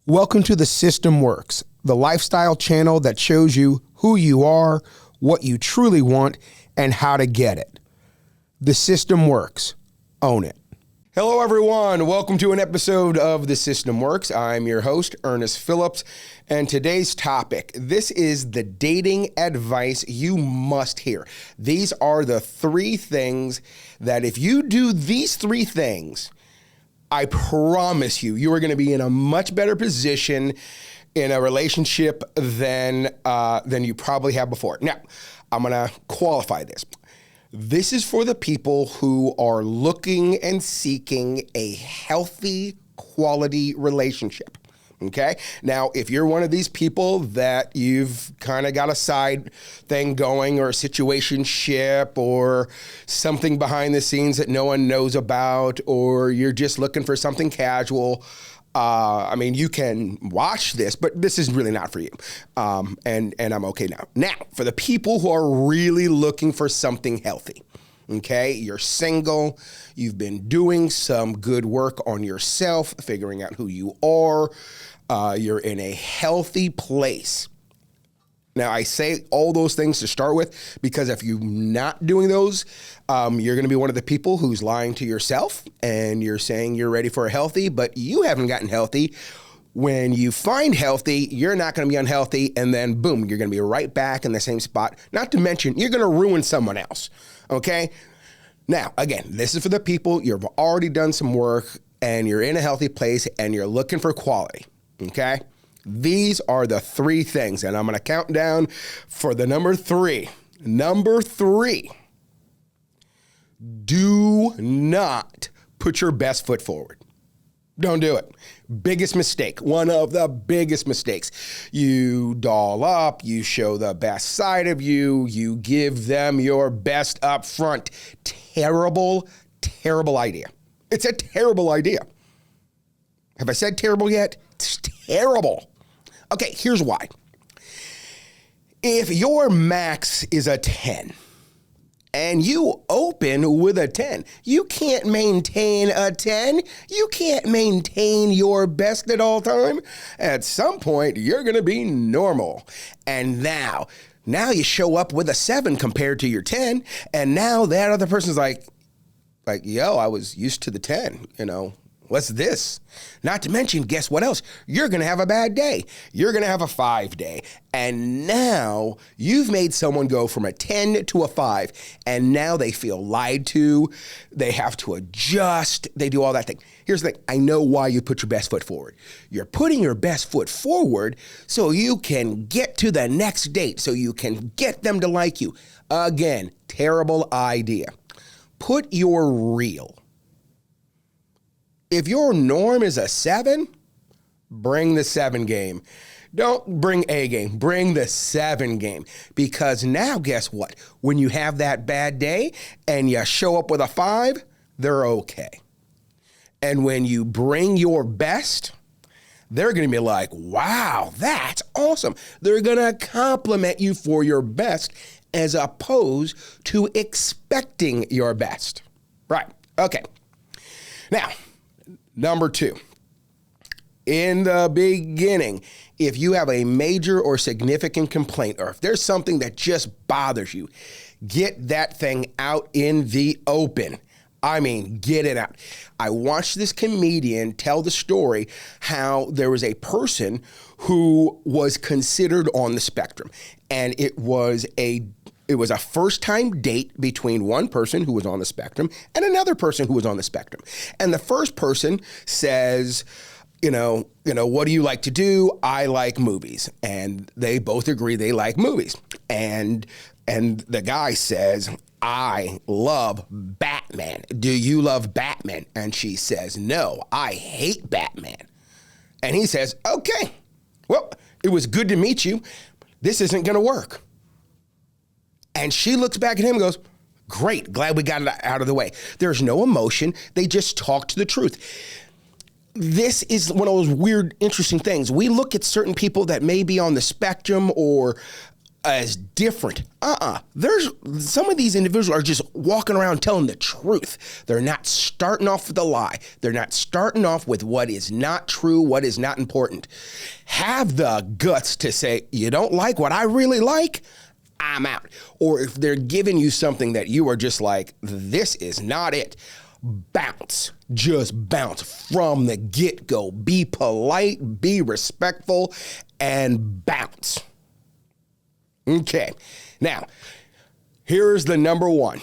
Welcome to The System Works, the lifestyle channel that shows you who you are, what you truly want, and how to get it. The System Works. Own it. Hello, everyone. Welcome to an episode of The System Works. I'm your host, Ernest Phillips, and today's topic, this is the dating advice you must hear. These are the three things that if you do these three things, I promise you, you are going to be in a much better position in a relationship than you probably have before. Now, I'm going to qualify this. This is for the people who are looking and seeking a healthy, quality relationship. Okay? Now, if you're one of these people that you've kind of got a side thing going or a situationship or something behind the scenes that no one knows about, or you're just looking for something casual, you can watch this, but this is really not for you. And I'm okay now. Now, for the people who are really looking for something healthy, okay, you're single, you've been doing some good work on yourself, figuring out who you are, you're in a healthy place. Now, I say all those things to start with because if you're not doing those, you're going to be one of the people who's lying to yourself and you're saying you're ready for a healthy, but you haven't gotten healthy. When you find healthy, you're not going to be unhealthy, and then boom, you're going to be right back in the same spot. Not to mention, you're going to ruin someone else, okay? Now, again, this is for the people, you've already done some work, and you're in a healthy place, and you're looking for quality, okay? These are the three things, and I'm going to count down for the number three. Number three, do not put your best foot forward. Don't do it. Biggest mistake. One of the biggest mistakes. You doll up, you show the best side of you, you give them your best up front. Terrible, terrible idea. It's a terrible idea. Have I said terrible yet? It's terrible. Okay, here's why. If your max is a 10, and you open with a 10, you can't maintain a 10. You can't maintain your best at all time. At some point, you're going to be normal. And now you show up with a 7 compared to your 10. And now that other person's like, yo, I was used to the 10, What's this? Not to mention, guess what else? You're going to have a bad day. You're going to have a 5 day. And now you've made someone go from a 10 to a 5. And now they feel lied to. They have to adjust. They do all that thing. Here's the thing. I know why you put your best foot forward. You're putting your best foot forward so you can get to the next date, so you can get them to like you. Again, terrible idea. Put your real. If your norm is a 7, bring the 7 game. Don't bring a game, bring the 7 game. Because now, guess what? When you have that bad day and you show up with a 5, they're okay. And when you bring your best, they're going to be like, wow, that's awesome. They're going to compliment you for your best as opposed to expecting your best. Right. Okay. Now, number 2, in the beginning, if you have a major or significant complaint, or if there's something that just bothers you, get that thing out in the open. I mean, get it out. I watched this comedian tell the story how there was a person who was considered on the spectrum, and it was a first-time date between one person who was on the spectrum and another person who was on the spectrum. And the first person says, what do you like to do? I like movies. And they both agree they like movies. And the guy says, I love Batman. Do you love Batman? And she says, no, I hate Batman. And he says, okay, well, it was good to meet you. This isn't going to work. And she looks back at him and goes, great, glad we got it out of the way. There's no emotion. They just talked the truth. This is one of those weird, interesting things. We look at certain people that may be on the spectrum or as different. There's some of these individuals are just walking around telling the truth. They're not starting off with a lie. They're not starting off with what is not true, what is not important. Have the guts to say, you don't like what I really like? I'm out. Or if they're giving you something that you are just like, this is not it, bounce. Just bounce from the get-go. Be polite, be respectful, and bounce. Okay, now, here's the number one.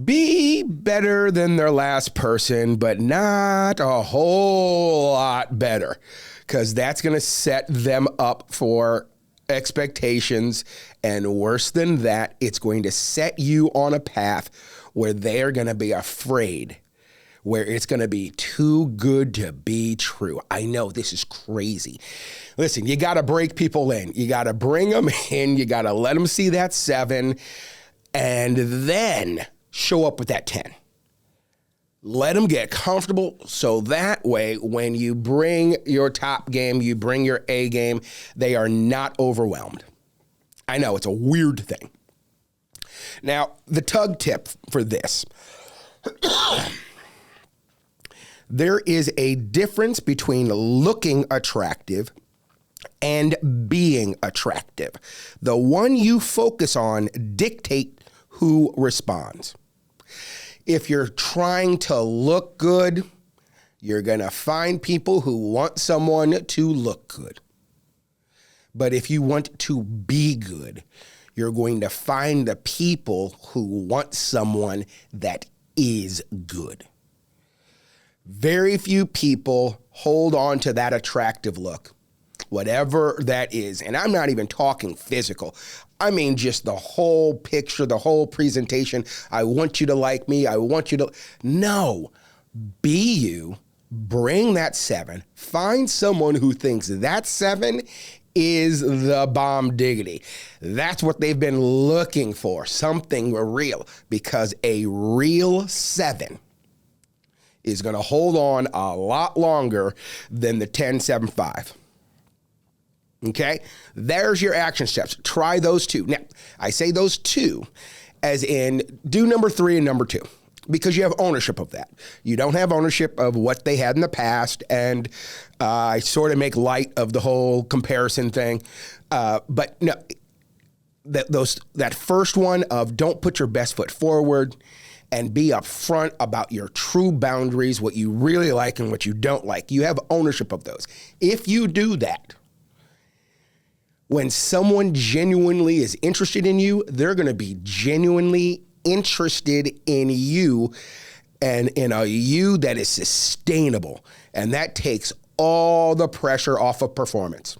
Be better than their last person, but not a whole lot better, because that's going to set them up for expectations, and worse than that, it's going to set you on a path where they're going to be afraid, where it's going to be too good to be true. I know this is crazy. Listen, you got to break people in. You got to bring them in. You got to let them see that 7 and then show up with that 10. Let them get comfortable so that way when you bring your top game, you bring your A game, they are not overwhelmed. I know it's a weird thing. Now, the tug tip for this. There is a difference between looking attractive and being attractive. The one you focus on dictate who responds. If you're trying to look good, you're going to find people who want someone to look good. But if you want to be good, you're going to find the people who want someone that is good. Very few people hold on to that attractive look, whatever that is. And I'm not even talking physical. I mean, just the whole picture, the whole presentation. I want you to like me. I want you to. No, be you. Bring that 7. Find someone who thinks that 7 is the bomb diggity. That's what they've been looking for, something real, because a real 7 is going to hold on a lot longer than the 10-7-5. Okay? There's your action steps. Try those 2. Now, I say those 2 as in do number 3 and number 2 because you have ownership of that. You don't have ownership of what they had in the past, and I sort of make light of the whole comparison thing. But no, that first one of don't put your best foot forward and be upfront about your true boundaries, what you really like and what you don't like. You have ownership of those. If you do that, when someone genuinely is interested in you, they're going to be genuinely interested in you and in a you that is sustainable. And that takes all the pressure off of performance.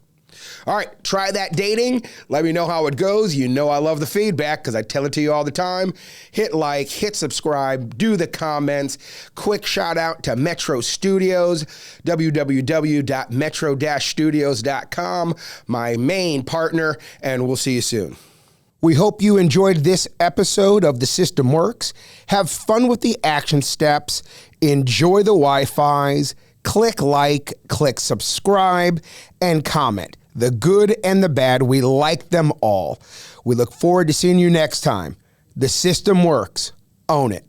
All right, try that dating. Let me know how it goes. You know I love the feedback because I tell it to you all the time. Hit like, hit subscribe, do the comments. Quick shout out to Metro Studios, www.metro-studios.com, my main partner, and we'll see you soon. We hope you enjoyed this episode of The System Works. Have fun with the action steps. Enjoy the Wi-Fis. Click like, click subscribe, and comment. The good and the bad, we like them all. We look forward to seeing you next time. The System Works. Own it.